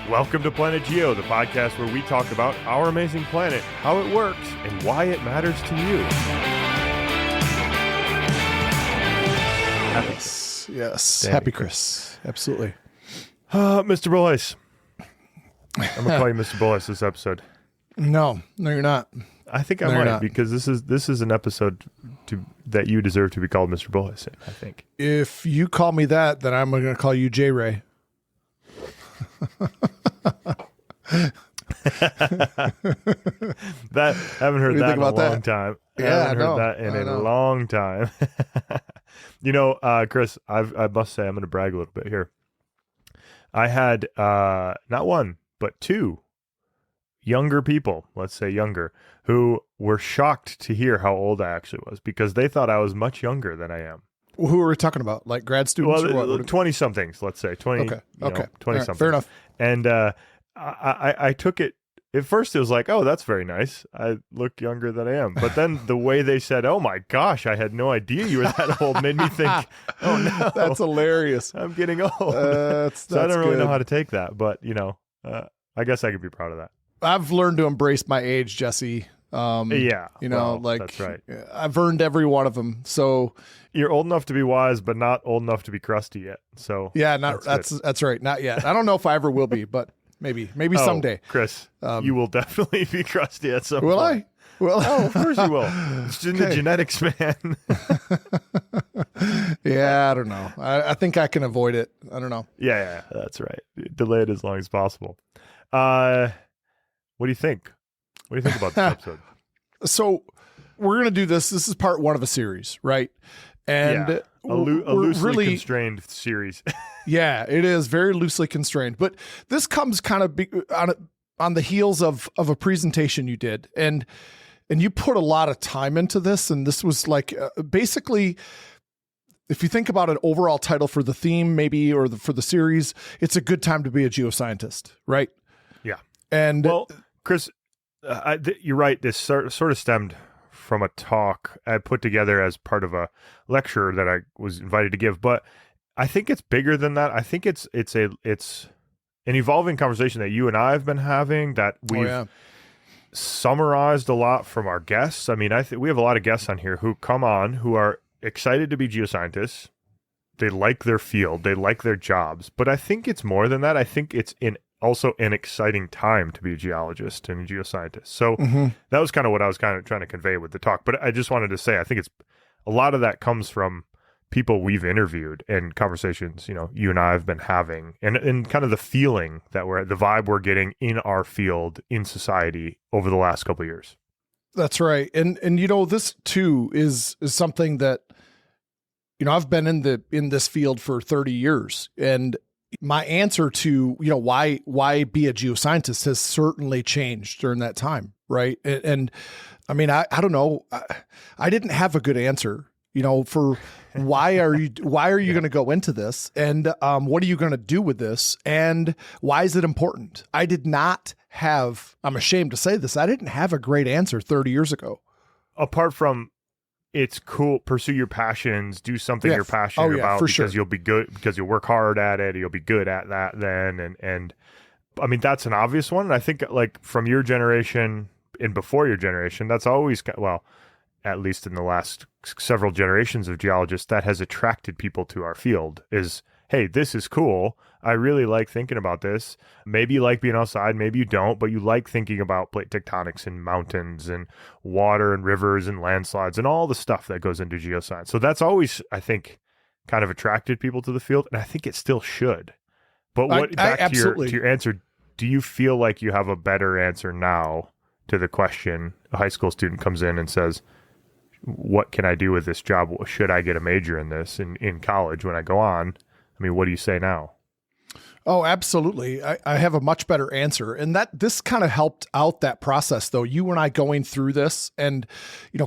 Welcome to Planet Geo, the podcast where we talk about our amazing planet, how it works, and why it matters to you. Yes. Happy Chris. Absolutely. Mr. Bullis. I'm going to call you Mr. Bullis this episode. No, you're not. I think I might, because this is an episode that you deserve to be called Mr. Bullis, I think. If you call me that, then I'm going to call you J. Ray. That haven't heard that in a long time. Yeah, haven't heard that in a long time. You know, Chris, I must say I'm going to brag a little bit here. I had not one but two younger people, let's say younger, who were shocked to hear how old I actually was because they thought I was much younger than I am. Who are we talking about? Like grad students or what? 20-somethings, let's say. 20, okay. 20-somethings. Right, fair enough. And I took it, at first it was like, oh, that's very nice. I look younger than I am. But then the way they said, oh my gosh, I had no idea you were that old, made me think, oh no. That's hilarious. I'm getting old. That's so I don't really good. know how to take that. But, I guess I could be proud of that. I've learned to embrace my age, Jesse. That's right. I've earned every one of them. So you're old enough to be wise, but not old enough to be crusty yet. So yeah, that's right. Not yet. I don't know if I ever will be, but maybe someday. Chris, you will definitely be crusty at some point. Will I? Well, of course you will. It's in the genetics, man. Yeah, I don't know. I think I can avoid it. I don't know. Yeah, that's right. Delay it as long as possible. What do you think? What do you think about this episode? So we're going to do this. This is part one of a series, right? And a loosely constrained series. Yeah, it is very loosely constrained. But this comes kind of on the heels of a presentation you did. And you put a lot of time into this. And this was like basically, if you think about an overall title for the theme, maybe, or for the series, it's a good time to be a geoscientist, right? Yeah. And well, Chris, you're right. This sort of stemmed from a talk I put together as part of a lecture that I was invited to give. But I think it's bigger than that. I think it's an evolving conversation that you and I have been having that we've summarized a lot from our guests. I mean, we have a lot of guests on here who come on who are excited to be geoscientists. They like their field. They like their jobs. But I think it's more than that. I think it's also an exciting time to be a geologist and a geoscientist. So that was kind of what I was kind of trying to convey with the talk. But I just wanted to say, I think it's a lot of that comes from people we've interviewed and conversations, you and I have been having and kind of the feeling that the vibe we're getting in our field in society over the last couple of years. That's right. And this too is something that, I've been in this field for 30 years, and my answer to, why be a geoscientist has certainly changed during that time. Right. And I mean, I don't know. I didn't have a good answer, for why are you going to go into this, and what are you going to do with this, and why is it important? I did not have, I'm ashamed to say this, I didn't have a great answer 30 years ago. Apart from, it's cool, pursue your passions, do something you're passionate about because you'll be good, because you'll work hard at it, you'll be good at that then. And I mean, that's an obvious one. I think like from your generation and before your generation, that's always, well, at least in the last several generations of geologists, that has attracted people to our field is, hey, this is cool. I really like thinking about this. Maybe you like being outside, maybe you don't, but you like thinking about plate tectonics and mountains and water and rivers and landslides and all the stuff that goes into geoscience. So that's always, I think, kind of attracted people to the field, and I think it still should. But back to your answer, do you feel like you have a better answer now to the question a high school student comes in and says, what can I do with this job? Should I get a major in this in college when I go on? I mean, what do you say now? Oh, absolutely. I have a much better answer. And this kind of helped out that process, though. You and I going through this and,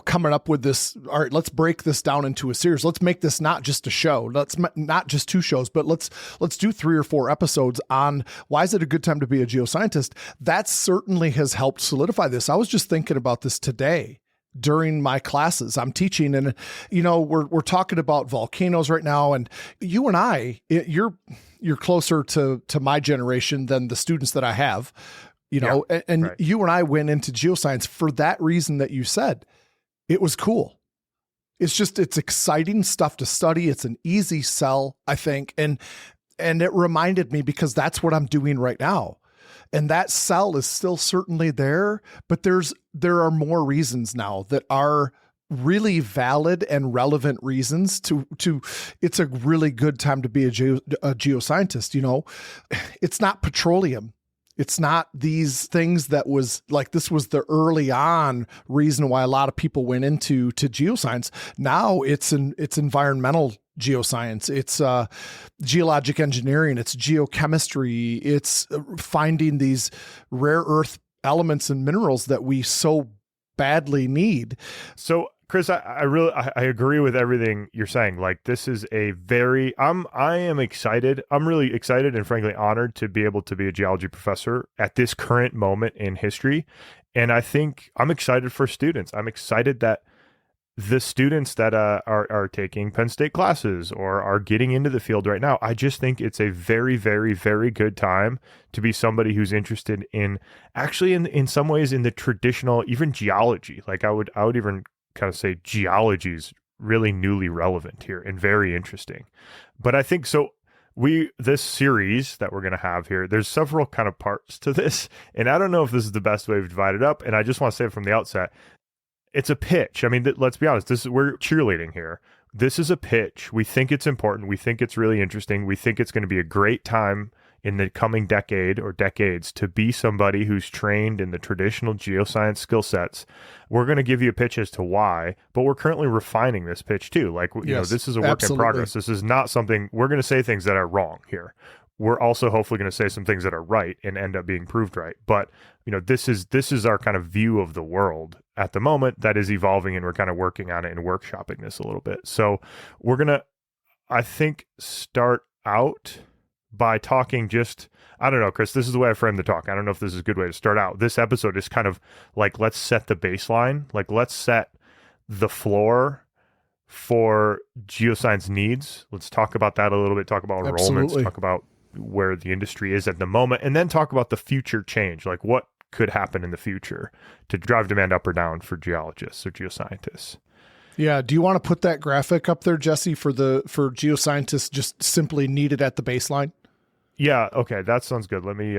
coming up with this, all right, let's break this down into a series. Let's make this not just a show. Let's not just 2 shows, but let's do 3 or 4 episodes on why is it a good time to be a geoscientist. That certainly has helped solidify this. I was just thinking about this today. during my classes. I'm teaching, and we're talking about volcanoes right now, and you and I, you're closer to my generation than the students that I have, and right. You and I went into geoscience for that reason that you said. It was cool. It's exciting stuff to study. It's an easy sell, I think. And it reminded me, because that's what I'm doing right now. And that sell is still certainly there, but there are more reasons now that are really valid and relevant reasons to it's a really good time to be a geoscientist. It's not petroleum. It's not these things that was like, this was the early on reason why a lot of people went into geoscience. Now it's environmental geoscience, it's geologic engineering, it's geochemistry, it's finding these rare earth elements and minerals that we so badly need. So Chris, I agree with everything you're saying. Like, this is I am excited. I'm really excited and frankly honored to be able to be a geology professor at this current moment in history. And I think I'm excited for students. I'm excited that the students that are taking Penn State classes or are getting into the field right now, I just think it's a very, very, very good time to be somebody who's interested in actually in some ways in the traditional, even geology. Like I would even kind of say geology is really newly relevant here and very interesting. But I think so. This series that we're going to have here, there's several kind of parts to this, and I don't know if this is the best way to divide it up. And I just want to say from the outset, it's a pitch. I mean, let's be honest. We're cheerleading here. This is a pitch. We think it's important. We think it's really interesting. We think it's going to be a great time in the coming decade or decades to be somebody who's trained in the traditional geoscience skill sets. We're going to give you a pitch as to why, but we're currently refining this pitch too. Like, this is a work in progress. This is not something we're going to say things that are wrong here. We're also hopefully going to say some things that are right and end up being proved right. But, this is our kind of view of the world at the moment that is evolving, and we're kind of working on it and workshopping this a little bit. So we're going to, I think, start out by talking I don't know, Chris, this is the way I frame the talk. I don't know if this is a good way to start out. This episode is kind of like, let's set the baseline. Like, let's set the floor for geoscience needs. Let's talk about that a little bit, talk about enrollments, talk about where the industry is at the moment, and then talk about the future change, like what could happen in the future to drive demand up or down for geologists or geoscientists. Yeah. Do you want to put that graphic up there, Jesse, for geoscientists just simply needed at the baseline? Yeah. Okay. That sounds good. Let me,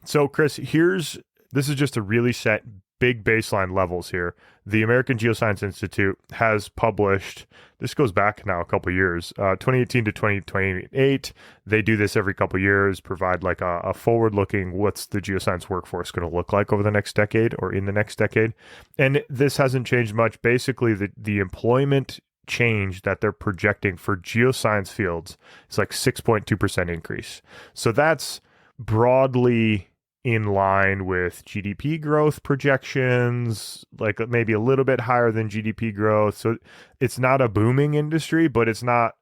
so Chris, this is just a really set big baseline levels here. The American Geoscience Institute has published, this goes back now a couple of years, 2018 to 2028. They do this every couple of years, provide like a forward-looking, what's the geoscience workforce going to look like over the next decade or in the next decade. And this hasn't changed much. Basically, the employment change that they're projecting for geoscience fields is like 6.2% increase. So that's broadly in line with GDP growth projections, like maybe a little bit higher than GDP growth. So it's not a booming industry, but it's not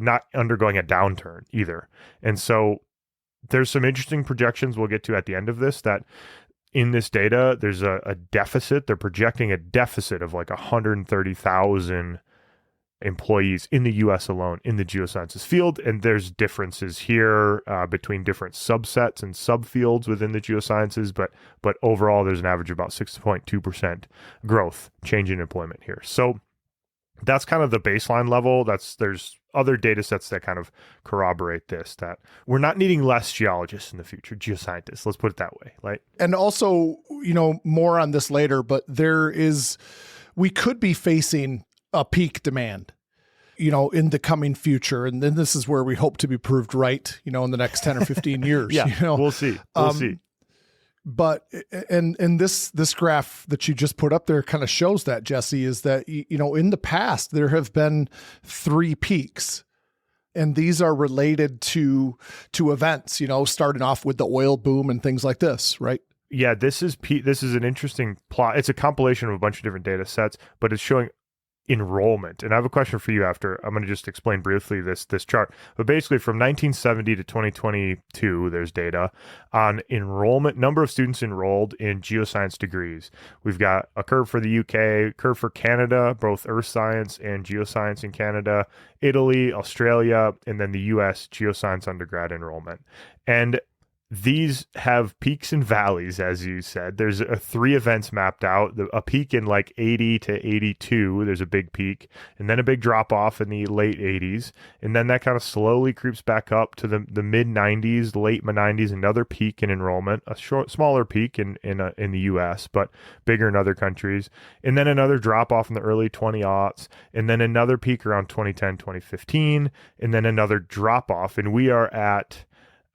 not undergoing a downturn either. And so there's some interesting projections we'll get to at the end of this, that in this data, there's a deficit. They're projecting a deficit of like 130,000 employees in the U.S. alone in the geosciences field. And there's differences here between different subsets and subfields within the geosciences, but overall there's an average of about 6.2% growth change in employment here. So that's kind of the baseline level. There's other data sets that kind of corroborate this, that we're not needing less geologists in the future, geoscientists, let's put it that way. Like, and also, more on this later, but we could be facing a peak demand, in the coming future. And then this is where we hope to be proved right, in the next 10 or 15 years. Yeah, we'll see. We'll see. But, and this graph that you just put up there kind of shows that, Jesse, is that, in the past, there have been 3 peaks, and these are related to events, starting off with the oil boom and things like this, right? Yeah, this is an interesting plot. It's a compilation of a bunch of different data sets, but it's showing enrollment. And I have a question for you after. I'm going to just explain briefly this chart. But basically from 1970 to 2022, there's data on enrollment, number of students enrolled in geoscience degrees. We've got a curve for the UK, curve for Canada, both earth science and geoscience in Canada, Italy, Australia, and then the US geoscience undergrad enrollment. And these have peaks and valleys, as you said. There's 3 events mapped out. A peak in like 80 to 82, there's a big peak, and then a big drop off in the late 80s. And then that kind of slowly creeps back up to the mid 90s, late 90s, another peak in enrollment, a smaller peak in the US, but bigger in other countries. And then another drop off in the early 20aughts, and then another peak around 2010, 2015, and then another drop off. And we are at,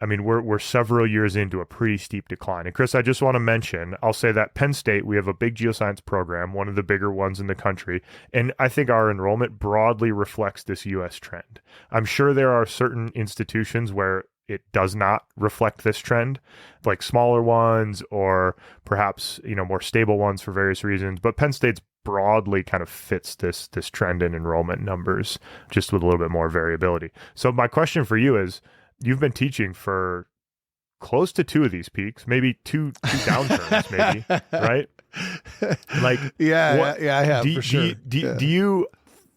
I mean, we're several years into a pretty steep decline. And Chris, I just want to mention, I'll say that Penn State, we have a big geoscience program, one of the bigger ones in the country. And I think our enrollment broadly reflects this US trend. I'm sure there are certain institutions where it does not reflect this trend, like smaller ones or perhaps, more stable ones for various reasons. But Penn State's broadly kind of fits this trend in enrollment numbers, just with a little bit more variability. So my question for you is, you've been teaching for close to 2 of these peaks, maybe two downturns, maybe, right? Like, I have for sure. Do you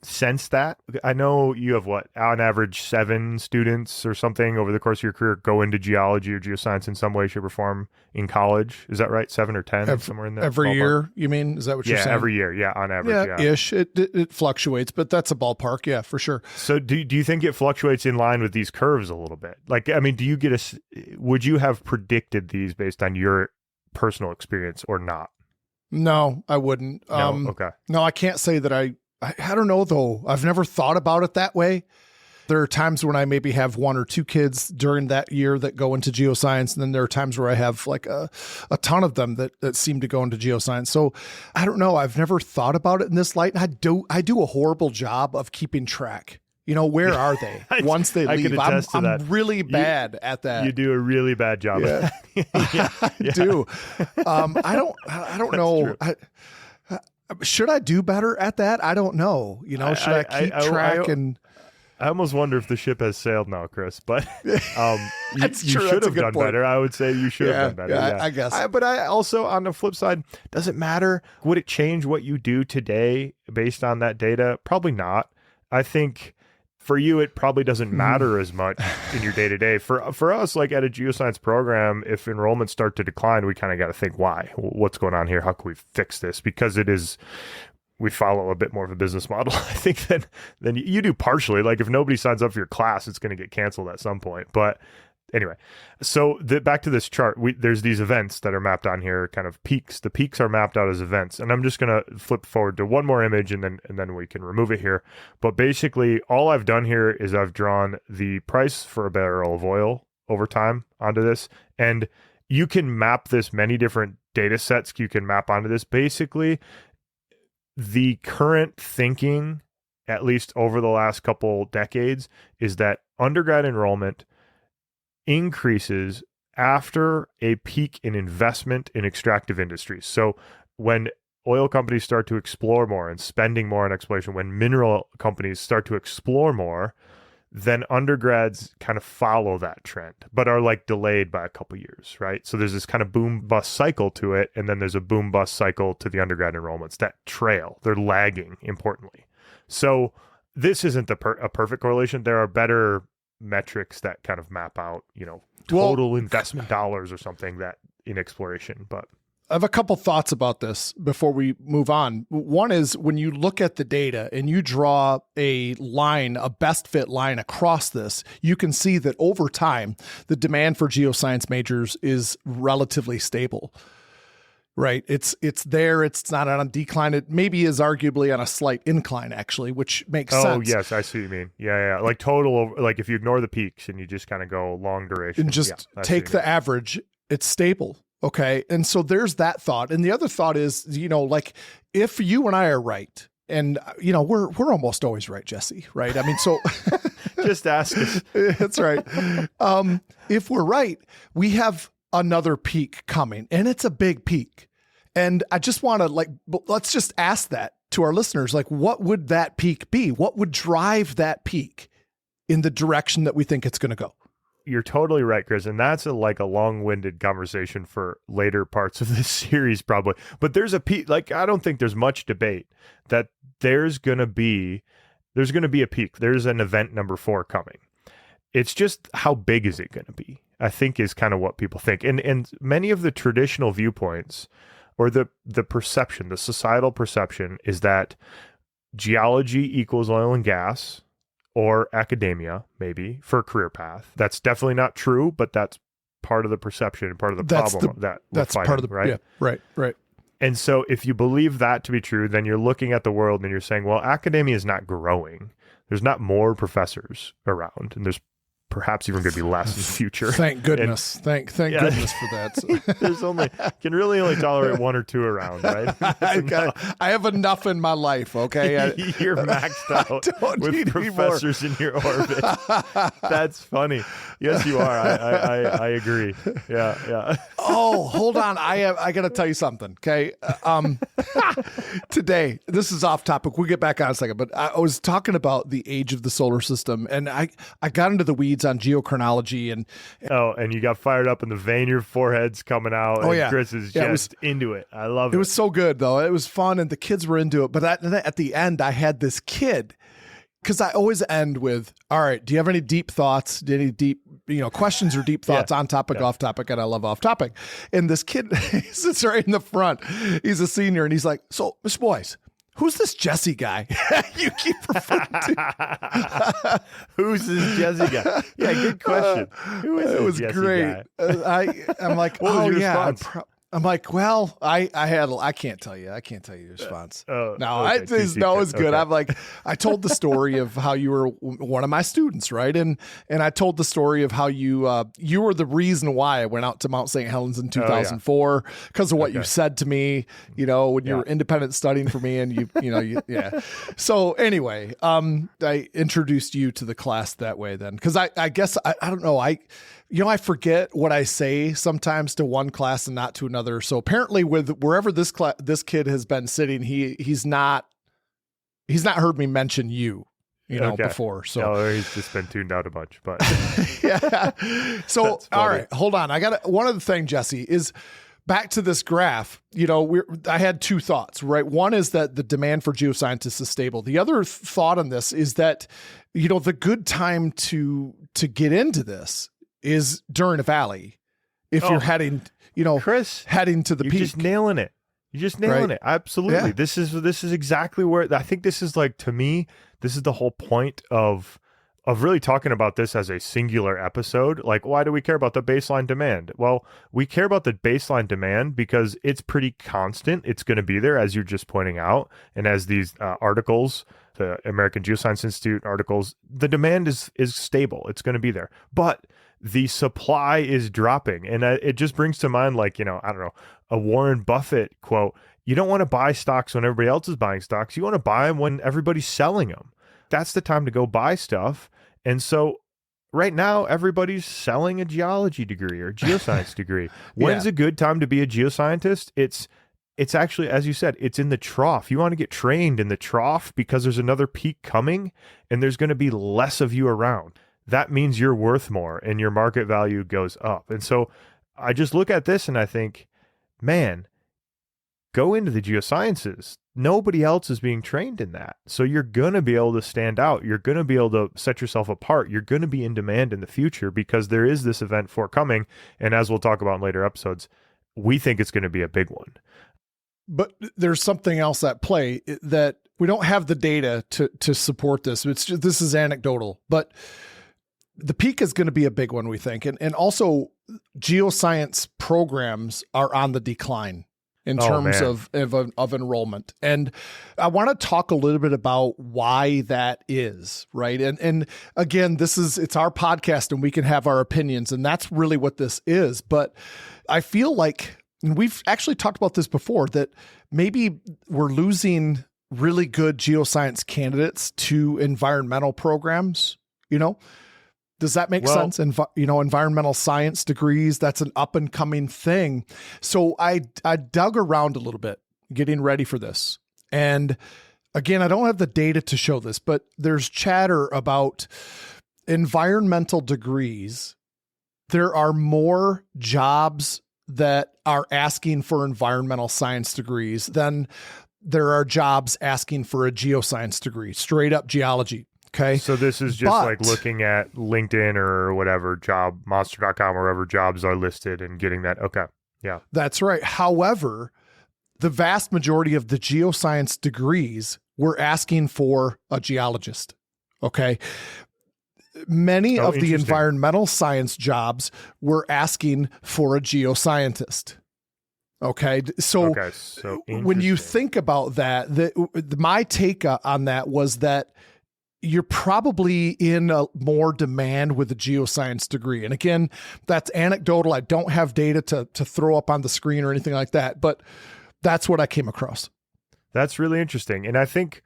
sense that? I know you have on average 7 students or something over the course of your career go into geology or geoscience in some way, shape, or form in college. Is that right? 7 or 10, somewhere in there? Every year, you mean? Is that what you're saying? Yeah, every year. Yeah, on average. Yeah, ish. It fluctuates, but that's a ballpark. Yeah, for sure. So do you think it fluctuates in line with these curves a little bit? Like, I mean, would you have predicted these based on your personal experience or not? No, I wouldn't. No? Okay. No, I can't say that I don't know, though. I've never thought about it that way. There are times when I maybe have 1 or 2 kids during that year that go into geoscience. And then there are times where I have like a ton of them that seem to go into geoscience. So I don't know. I've never thought about it in this light. And I do a horrible job of keeping track. Where are they once they leave? I'm really bad at that. You do a really bad job. Yeah. I do. I don't know. Should I do better at that? I don't know. Should I keep track? I almost wonder if the ship has sailed now, Chris, but you true. should have done better. I would say you should have done better. Yeah, I guess. But I also, on the flip side, does it matter? Would it change what you do today based on that data? Probably not. I think for you, it probably doesn't matter as much in your day-to-day. For us, like at a geoscience program, if enrollments start to decline, we kind of got to think, why? What's going on here? How can we fix this? Because we follow a bit more of a business model, I think, than you do partially. Like if nobody signs up for your class, it's going to get canceled at some point. But anyway, so back to this chart, there's these events that are mapped on here, kind of peaks. The peaks are mapped out as events. And I'm just going to flip forward to one more image and then we can remove it here. But basically all I've done here is I've drawn the price for a barrel of oil over time onto this. And you can map this many different data sets. You can map onto this. Basically, the current thinking, at least over the last couple decades, is that undergrad enrollment increases after a peak in investment in extractive industries. So when oil companies start to explore more and spending more on exploration, when mineral companies start to explore more, then undergrads kind of follow that trend, but are like delayed by a couple years, right? So there's this kind of boom bust cycle to it, and then there's a boom bust cycle to the undergrad enrollments that trail. They're lagging, importantly. So this isn't a perfect correlation. There are better metrics that kind of map out, total investment dollars or something that in exploration, but I have a couple thoughts about this before we move on. One is when you look at the data and you draw a line, a best fit line across this, you can see that over time, the demand for geoscience majors is relatively stable, right? It's there. It's not on a decline. It maybe is arguably on a slight incline, actually, which makes sense. Oh, yes. I see what you mean. Yeah. Like total, like if you ignore the peaks and you just kind of go long duration. And just take the average, it's stable. Okay. And so there's that thought. And the other thought is, like if you and I are right, and we're almost always right, Jesse, right? I mean, so just ask us. That's right. If we're right, we have another peak coming, and it's a big peak. And I just want to let's just ask that to our listeners, like, what would that peak be? What would drive that peak in the direction that we think it's going to go? You're totally right, Chris. And that's a long-winded conversation for later parts of this series, probably. But there's a peak. Like, I don't think there's much debate that there's going to be a peak. There's an event number 4 coming. It's just, how big is it going to be, I think, is kind of what people think. And many of the traditional viewpoints, or the perception, the societal perception, is that geology equals oil and gas, or academia, maybe, for a career path. That's definitely not true, but that's part of the perception and part of the problem that we're fighting, part of the, right? Yeah, right. And so if you believe that to be true, then you're looking at the world and you're saying, well, academia is not growing. There's not more professors around, and there's perhaps even going to be less in the future. Thank goodness. Thank goodness for that. There's can really only tolerate 1 or 2 around, right? I have enough in my life, okay? You're maxed out with professors in your orbit. That's funny. Yes, you are. I agree. Yeah. Oh, hold on. I got to tell you something, okay? Today, this is off topic. We'll get back on in a second, but I was talking about the age of the solar system, and I got into the weeds on geochronology and you got fired up in the vein of your forehead's coming out. And Chris is just into it. I love it. It was so good though. It was fun and the kids were into it. But at the end, I had this kid, because I always end with, all right, do you have any deep thoughts? Any deep, questions or deep thoughts on topic, off topic? And I love off topic. And this kid sits right in the front. He's a senior and he's like, so Mr. Boyce, who's this Jesse guy you keep referring to? Who's this Jesse guy? Yeah, good question. Who is this? It was Jesse great. I'm like, what was your yeah. response? I'm like, well, I can't tell you. I can't tell you the response. Okay, it was good. Okay. I'm like, I told the story of how you were one of my students, right? And I told the story of how you were the reason why I went out to Mount St. Helens in 2004 because of what you said to me, when you were independent studying for me, and yeah. So anyway, I introduced you to the class that way then, because I guess I don't know, I forget what I say sometimes to one class and not to another. So apparently, with wherever this kid has been sitting, he's not heard me mention you, before. So no, he's just been tuned out a bunch. But yeah. So all right, hold on. I got one other thing, Jesse, is back to this graph. I had 2 thoughts, right? One is that the demand for geoscientists is stable. The other thought on this is that the good time to get into this is during a valley. If you're heading, Chris, heading to the peak. You're just nailing it. Absolutely. Yeah. This is exactly where I think this is to me, this is the whole point of really talking about this as a singular episode. Like, why do we care about the baseline demand? Well, we care about the baseline demand because it's pretty constant. It's going to be there, as you're just pointing out. And as these articles, the American Geoscience Institute articles, the demand is stable. It's going to be there. But the supply is dropping. And it just brings to mind, I don't know, a Warren Buffett quote. You don't want to buy stocks when everybody else is buying stocks. You want to buy them when everybody's selling them. That's the time to go buy stuff. And so right now, everybody's selling a geology degree or geoscience degree. When's a good time to be a geoscientist? It's actually, as you said, it's in the trough. You want to get trained in the trough because there's another peak coming and there's going to be less of you around. That means you're worth more and your market value goes up. And so I just look at this and I think, man, go into the geosciences. Nobody else is being trained in that. So you're going to be able to stand out. You're going to be able to set yourself apart. You're going to be in demand in the future because there is this event forthcoming. And as we'll talk about in later episodes, we think it's going to be a big one. But there's something else at play that we don't have the data to support this. This is anecdotal, but the peak is going to be a big one, we think. And also geoscience programs are on the decline in terms of enrollment. And I want to talk a little bit about why that is, right? And again, it's our podcast and we can have our opinions, and that's really what this is. But I feel like, and we've actually talked about this before, that maybe we're losing really good geoscience candidates to environmental programs, Does that make sense? Environmental science degrees, that's an up and coming thing. So I dug around a little bit getting ready for this. And again, I don't have the data to show this, but there's chatter about environmental degrees. There are more jobs that are asking for environmental science degrees than there are jobs asking for a geoscience degree, straight up geology. Okay. So this is just like looking at LinkedIn or whatever, jobmonster.com, wherever jobs are listed and getting that. Okay. Yeah. That's right. However, the vast majority of the geoscience degrees were asking for a geologist. Okay. Many of the environmental science jobs were asking for a geoscientist. Okay. So when you think about that, my take on that was that you're probably in a more demand with a geoscience degree. And again, that's anecdotal. I don't have data to throw up on the screen or anything like that, but that's what I came across. That's really interesting. And I think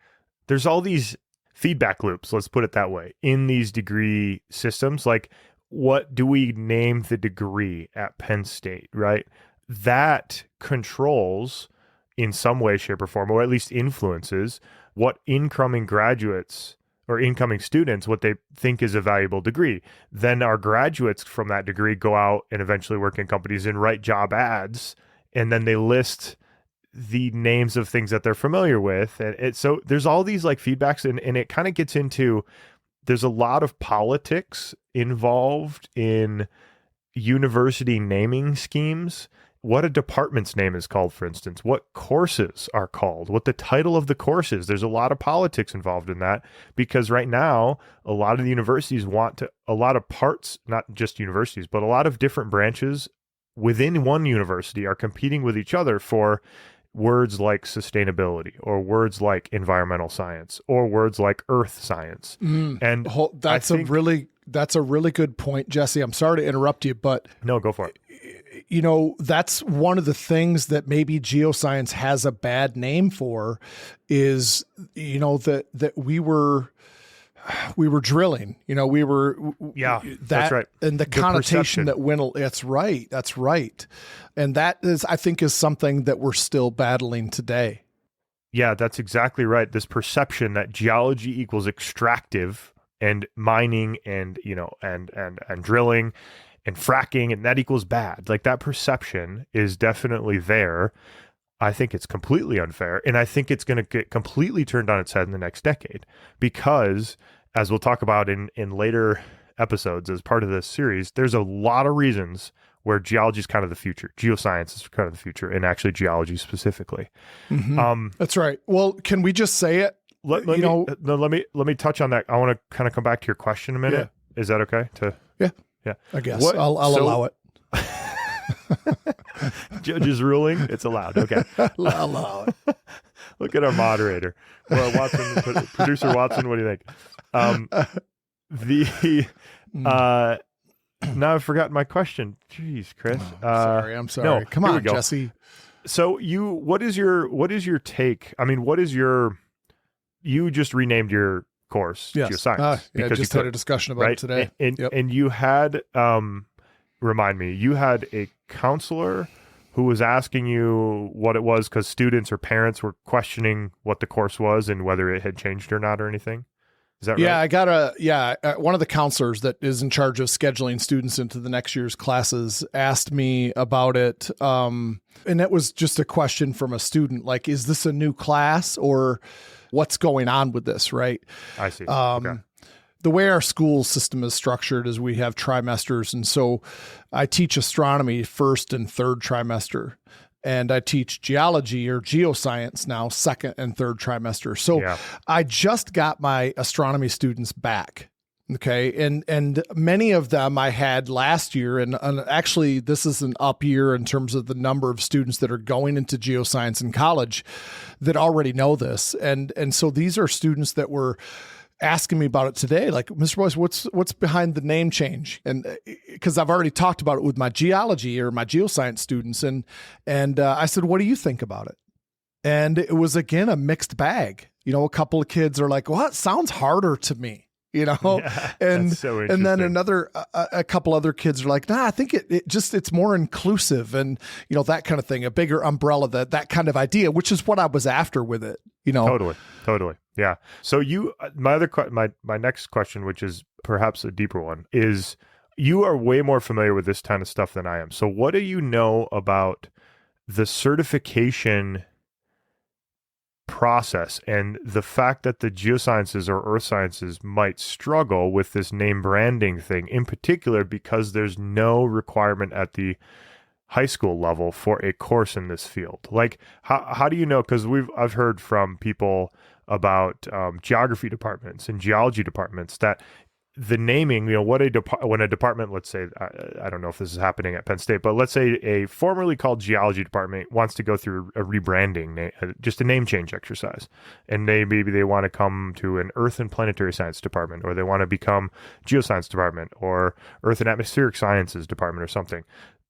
there's all these feedback loops, let's put it that way, in these degree systems. Like, what do we name the degree at Penn State, right? That controls in some way, shape, or form, or at least influences what incoming graduates or incoming students, what they think is a valuable degree. Then our graduates from that degree go out and eventually work in companies and write job ads, and then they list the names of things that they're familiar with. And so there's all these like feedbacks, and it kind of gets into, there's a lot of politics involved in university naming schemes. What a department's name is called, for instance, what courses are called, what the title of the course is. There's a lot of politics involved in that, because right now, a lot of the universities a lot of parts, not just universities, but a lot of different branches within one university are competing with each other for words like sustainability, or words like environmental science, or words like earth science. And that's a really good point, Jesse. I'm sorry to interrupt you, but no, go for it. You know, that's one of the things that maybe geoscience has a bad name for, is, you know, that we were drilling, you know, that's right. And the connotation perception that went, that's right. And that is, I think, is something that we're still battling today. Yeah, that's exactly right. This perception that geology equals extractive and mining and, you know, and drilling and fracking, and that equals bad. Like, that perception is definitely there. I think it's completely unfair, and I think it's going to get completely turned on its head in the next decade, because, as we'll talk about in later episodes as part of this series, there's a lot of reasons where geology is kind of the future. Geoscience is kind of the future, and actually geology specifically. Mm-hmm. That's right. Well, can we just say it? Let me touch on that. I want to kind of come back to your question a minute. Yeah. Is that okay? Yeah, I guess I'll allow it. Judge's ruling, it's allowed. Okay. I'll allow it. Look at our moderator. Well, Watson, producer Watson, what do you think? Now I've forgotten my question. Jeez, Chris. I'm sorry. No, come on, Jesse. So what is your take? I mean, you just renamed your course, yes. Geoscience. Because just had a discussion about it today. And you had, remind me, you had a counselor who was asking you what it was, because students or parents were questioning what the course was and whether it had changed or not or anything. Is that right? Yeah, I got one of the counselors that is in charge of scheduling students into the next year's classes asked me about it. And it was just a question from a student, like, is this a new class, or what's going on with this, right? I see. Okay. The way our school system is structured is we have trimesters. And so I teach astronomy first and third trimester, and I teach geology or geoscience now second and third trimester. So I just got my astronomy students back. Okay. And many of them I had last year, and actually this is an up year in terms of the number of students that are going into geoscience in college that already know this. And so these are students that were asking me about it today. Like, Mr. Boyce, what's behind the name change? And because I've already talked about it with my geology or my geoscience students. And I said, what do you think about it? And it was, again, a mixed bag. You know, a couple of kids are like, well, it sounds harder to me. and so and then a couple other kids are like, nah, I think it's more inclusive and, that kind of thing, a bigger umbrella, that kind of idea, which is what I was after with it, Totally. Yeah. So my next question, which is perhaps a deeper one, is you are way more familiar with this kind of stuff than I am. So what do you know about the certification process and the fact that the geosciences or earth sciences might struggle with this name branding thing, in particular because there's no requirement at the high school level for a course in this field? Like, how do you know? Because I've heard from people about geography departments and geology departments that the naming, when a department, let's say, I don't know if this is happening at Penn State, but let's say a formerly called geology department wants to go through a rebranding, just a name change exercise. And maybe they want to come to an earth and planetary science department, or they want to become geoscience department or earth and atmospheric sciences department or something.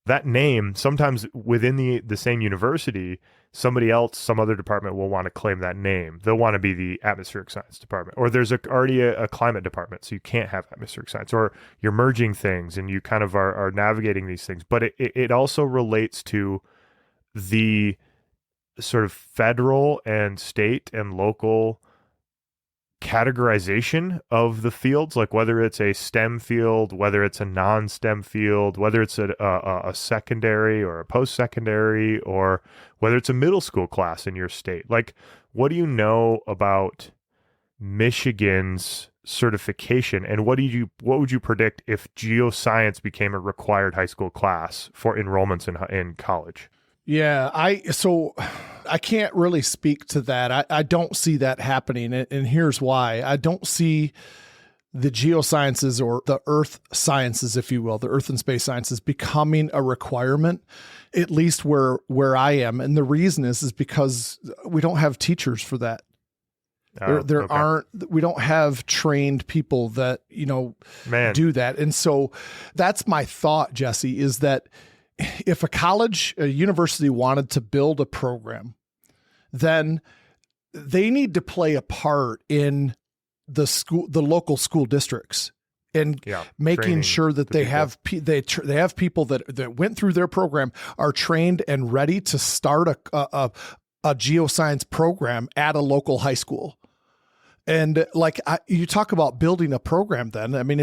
That name, sometimes within the same university, somebody else, some other department will want to claim that name. They'll want to be the atmospheric science department, or there's already a climate department, so you can't have atmospheric science, or you're merging things and you kind of are navigating these things. But it also relates to the sort of federal and state and local categorization of the fields, like whether it's a STEM field, whether it's a non-STEM field, whether it's a secondary or a post-secondary, or whether it's a middle school class in your state. Like, what do you know about Michigan's certification, and what would you predict if geoscience became a required high school class for enrollments in college? Yeah, I can't really speak to that. I don't see that happening. And here's why. I don't see the geosciences or the earth sciences, if you will, the earth and space sciences becoming a requirement, at least where I am. And the reason is because we don't have teachers for that. We don't have trained people that, do that. And so that's my thought, Jesse, is that if a university wanted to build a program, then they need to play a part in the local school districts, and making sure that they have people that went through their program, are trained and ready to start a geoscience program at a local high school. And you talk about building a program, then I mean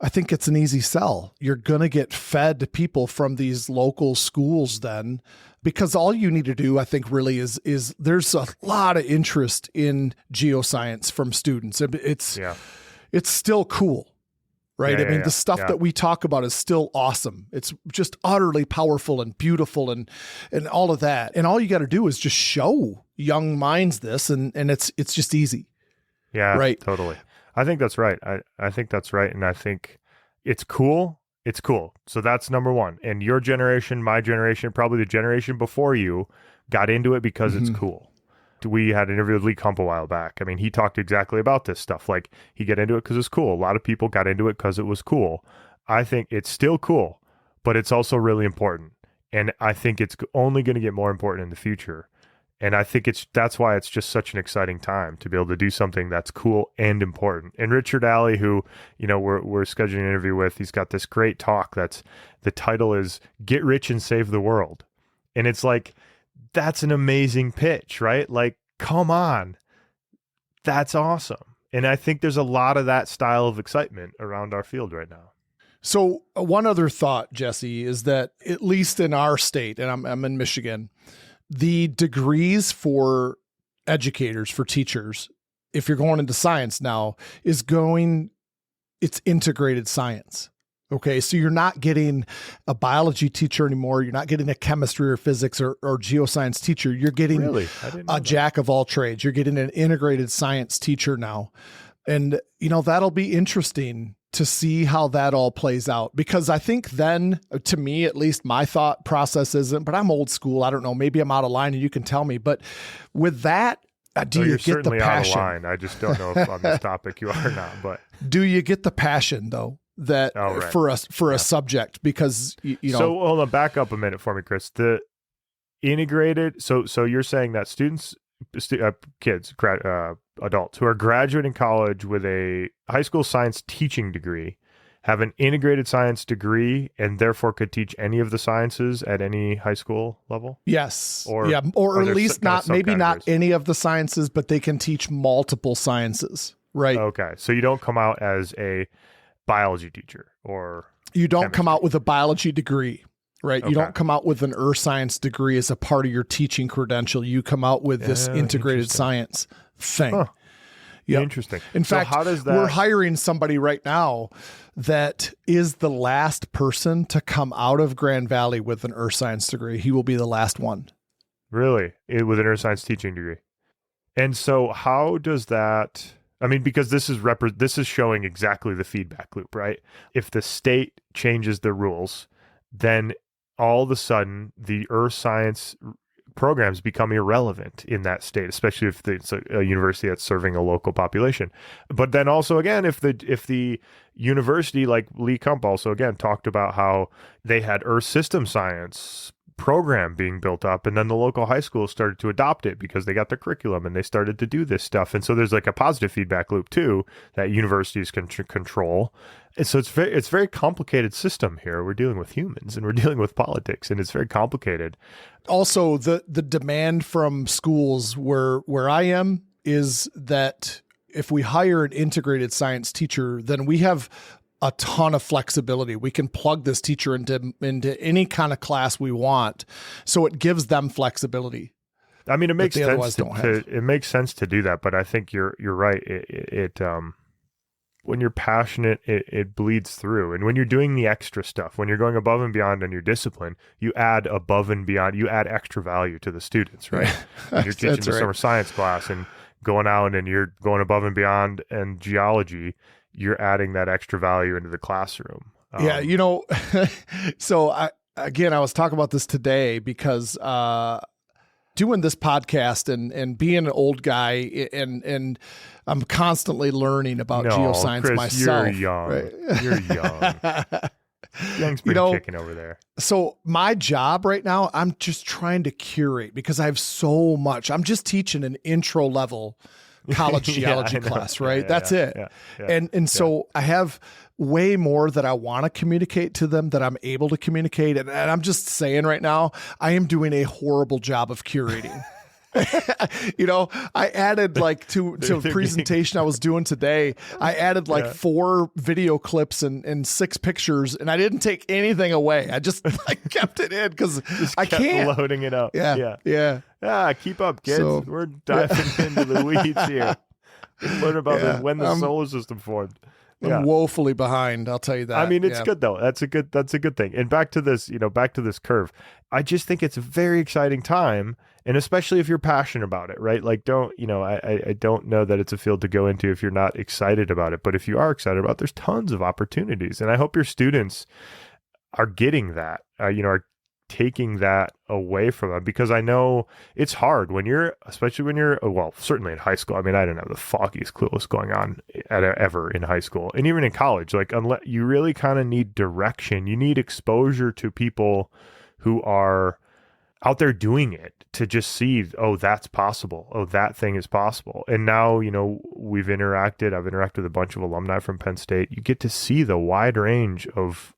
I think it's an easy sell. You're going to get fed people from these local schools then, because all you need to do, I think, really is there's a lot of interest in geoscience from students. It's still cool, right? The stuff that we talk about is still awesome. It's just utterly powerful and beautiful and all of that. And all you got to do is just show young minds this, and it's just easy. Yeah, right. Totally. I think that's right. I think that's right. And I think it's cool. It's cool. So that's number one. And your generation, my generation, probably the generation before you got into it because it's cool. We had an interview with Lee Kump a while back. I mean, he talked exactly about this stuff. Like, he got into it because it's cool. A lot of people got into it because it was cool. I think it's still cool, but it's also really important. And I think it's only going to get more important in the future. And I think that's why it's just such an exciting time to be able to do something that's cool and important. And Richard Alley, who, we're scheduling an interview with, he's got this great talk the title is Get Rich and Save the World. And it's like, that's an amazing pitch, right? Like, come on. That's awesome. And I think there's a lot of that style of excitement around our field right now. So one other thought, Jesse, is that at least in our state, and I'm in Michigan, the degrees for educators, for teachers, if you're going into science now, it's integrated science. Okay. So you're not getting a biology teacher anymore. You're not getting a chemistry or physics or geoscience teacher. You're getting a jack of all trades. You're getting an integrated science teacher now. And, that'll be interesting to see how that all plays out, because I think then, to me, at least, my thought process isn't, but I'm old school. I don't know. Maybe I'm out of line and you can tell me, but with that, do you get the passion? Out of line. I just don't know if on this topic you are or not, but do you get the passion though? For a subject, because So hold on, back up a minute for me, Chris. The integrated. So you're saying that kids, adults who are graduating college with a high school science teaching degree, have an integrated science degree, and therefore could teach any of the sciences at any high school level? Yes. Or at least not, maybe not any of the sciences, but they can teach multiple sciences, right? Okay. So you don't come out as a biology teacher, or you don't come out with a biology degree, right? Okay. You don't come out with an earth science degree as a part of your teaching credential. You come out with this integrated science thing. Huh. Yep. Interesting. In fact, how does that... we're hiring somebody right now that is the last person to come out of Grand Valley with an earth science degree. He will be the last one. Really? With an earth science teaching degree. And so how does that... I mean, because this is showing exactly the feedback loop, right? If the state changes the rules, then all of a sudden the earth science programs become irrelevant in that state, especially if it's a university that's serving a local population. But then also, again, if the university, like Lee Kump also again talked about how they had earth system science program being built up, and then the local high school started to adopt it because they got the curriculum and they started to do this stuff. And so there's like a positive feedback loop too that universities can control. And so it's very complicated system here. We're dealing with humans and we're dealing with politics, and it's very complicated. Also, the demand from schools where I am is that if we hire an integrated science teacher, then we have a ton of flexibility. We can plug this teacher into any kind of class we want. So it gives them flexibility. I mean, it makes sense it makes sense to do that, but I think you're right. It when you're passionate, it bleeds through. And when you're doing the extra stuff, when you're going above and beyond on your discipline, you add above and beyond, you add extra value to the students, right? When you're teaching the summer science class and going out and you're going above and beyond in geology, you're adding that extra value into the classroom. Yeah. So I was talking about this today because, doing this podcast and being an old guy and I'm constantly learning about geoscience Chris, myself. You're young. Right? You're young. Young spring chicken over there. So my job right now, I'm just trying to curate because I have so much. I'm just teaching an intro level college geology class, right? That's it. And so I have way more that I want to communicate to them that I'm able to communicate. And I'm just saying right now, I am doing a horrible job of curating. I added to a presentation I was doing today, I added 4 video clips and 6 pictures, and I didn't take anything away. I just kept it in because I can't. Loading it up. Yeah. Keep up, kids. So, we're diving into the weeds here. Learn about when the solar system formed. I'm woefully behind. I'll tell you that. I mean, it's good though. That's a good thing. And back to this curve. I just think it's a very exciting time. And especially if you're passionate about it, right? I don't know that it's a field to go into if you're not excited about it. But if you are excited about it, there's tons of opportunities. And I hope your students are getting that, are taking that away from them, because I know it's hard especially when you're, certainly in high school. I mean, I didn't have the foggiest clue what's going on ever in high school. And even in college, unless you really kind of need direction, you need exposure to people who are out there doing it to just see, that's possible. That thing is possible. And now, I've interacted with a bunch of alumni from Penn State. You get to see the wide range of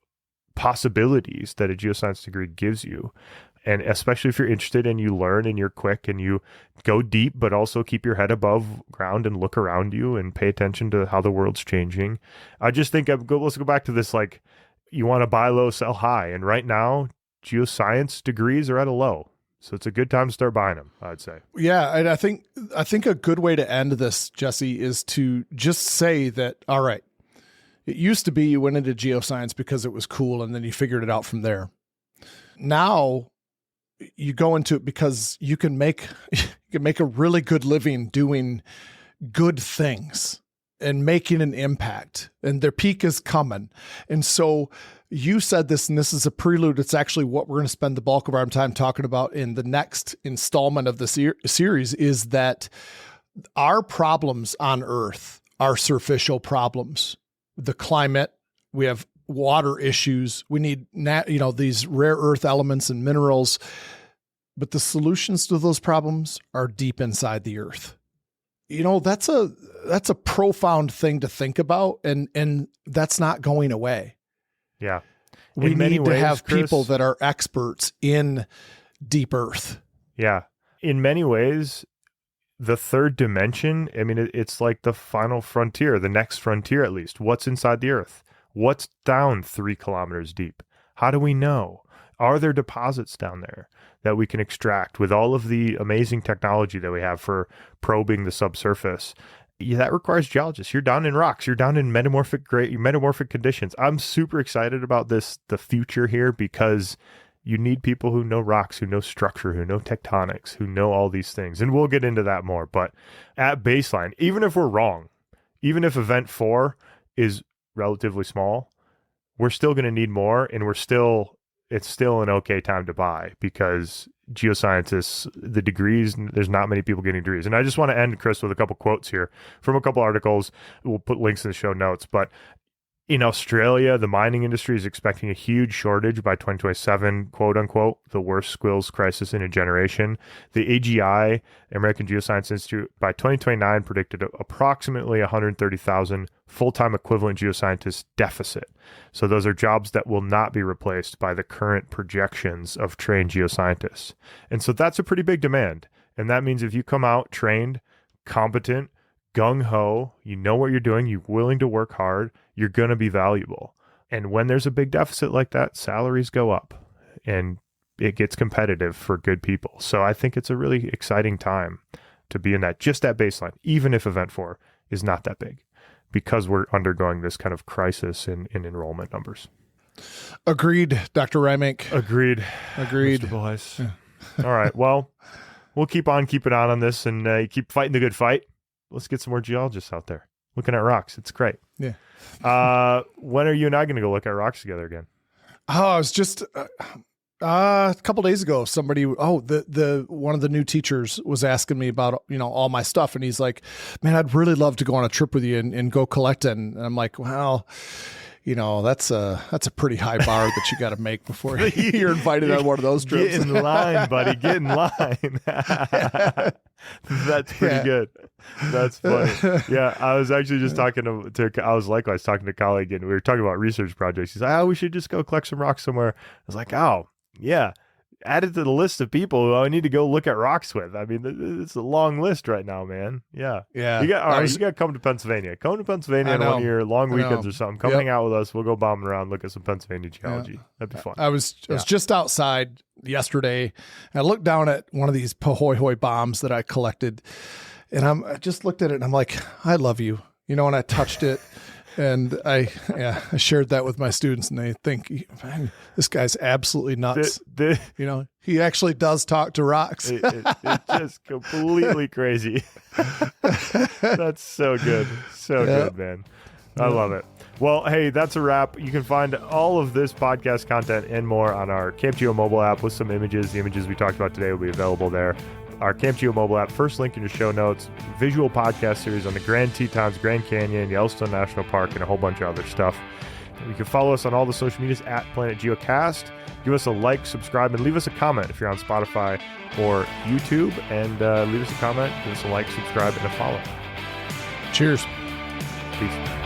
possibilities that a geoscience degree gives you. And especially if you're interested and you learn and you're quick and you go deep, but also keep your head above ground and look around you and pay attention to how the world's changing. I just think let's go back to this, you want to buy low, sell high. And right now, geoscience degrees are at a low. So it's a good time to start buying them, I'd say. Yeah. And I think a good way to end this, Jesse, is to just say that, all right, it used to be you went into geoscience because it was cool and then you figured it out from there. Now you go into it because you can make a really good living doing good things and making an impact, and their peak is coming. And so you said this, and this is a prelude. It's actually what we're going to spend the bulk of our time talking about in the next installment of the series, is that our problems on Earth are superficial problems. The climate, we have water issues, we need these rare earth elements and minerals, but the solutions to those problems are deep inside the earth. that's a profound thing to think about, and that's not going away. Yeah. We need to have people that are experts in deep earth. Yeah. In many ways, the third dimension, I mean, it's like the final frontier, the next frontier at least. What's inside the earth? What's down 3 kilometers deep? How do we know? Are there deposits down there that we can extract with all of the amazing technology that we have for probing the subsurface? Yeah, that requires geologists. You're down in rocks. You're down in metamorphic conditions. I'm super excited about the future here, because you need people who know rocks, who know structure, who know tectonics, who know all these things. And we'll get into that more. But at baseline, even if we're wrong, even if event 4 is relatively small, we're still going to need more, and it's still an okay time to buy, because geoscientists, the degrees, there's not many people getting degrees. And I just want to end, Chris, with a couple quotes here from a couple articles. We'll put links in the show notes. But in Australia, the mining industry is expecting a huge shortage by 2027, quote unquote, the worst skills crisis in a generation. The AGI, American Geoscience Institute, by 2029 predicted approximately 130,000 full-time equivalent geoscientists deficit. So those are jobs that will not be replaced by the current projections of trained geoscientists. And so that's a pretty big demand. And that means if you come out trained, competent, gung-ho, you know what you're doing, you're willing to work hard, you're going to be valuable. And when there's a big deficit like that, salaries go up and it gets competitive for good people. So I think it's a really exciting time to be in just that baseline, even if event 4 is not that big, because we're undergoing this kind of crisis in enrollment numbers. Agreed, Dr. Rymank. Agreed. Mr. Boyce. Yeah. All right. Well, we'll keep on keeping on this and keep fighting the good fight. Let's get some more geologists out there looking at rocks. It's great. Yeah. When are you and I going to go look at rocks together again? Oh, I was just a couple days ago. Somebody, the one of the new teachers was asking me about all my stuff, and he's like, "Man, I'd really love to go on a trip with you and go collect it." And I'm like, "Well, that's a pretty high bar that you got to make before you're invited on one of those trips." Get in line, buddy. Get in line. That's pretty good. That's funny. Yeah, I was actually just talking I was likewise talking to a colleague, and we were talking about research projects. He's like, we should just go collect some rocks somewhere. I was like, oh, yeah. Add it to the list of people who I need to go look at rocks with. I mean, it's a long list right now, man. Yeah. Yeah. You got to come to Pennsylvania. Come to Pennsylvania on one of your long weekends or something. Come hang out with us. We'll go bombing around, look at some Pennsylvania geology. Yeah. That'd be fun. I was just outside yesterday, and I looked down at one of these Pahoehoe bombs that I collected, and I just looked at it and I'm like, I love you. And I touched it. And I shared that with my students, and they think, man, this guy's absolutely nuts. He actually does talk to rocks. It's just completely crazy. That's so good. So good, man. I love it. Well, hey, that's a wrap. You can find all of this podcast content and more on our Camp Geo mobile app with some images. The images we talked about today will be available there. Our Camp Geo mobile app, first link in your show notes, visual podcast series on the Grand Tetons, Grand Canyon, Yellowstone National Park, and a whole bunch of other stuff. You can follow us on all the social medias at Planet Geocast. Give us a like, subscribe, and leave us a comment if you're on Spotify or YouTube. And leave us a comment, give us a like, subscribe, and a follow. Cheers. Peace.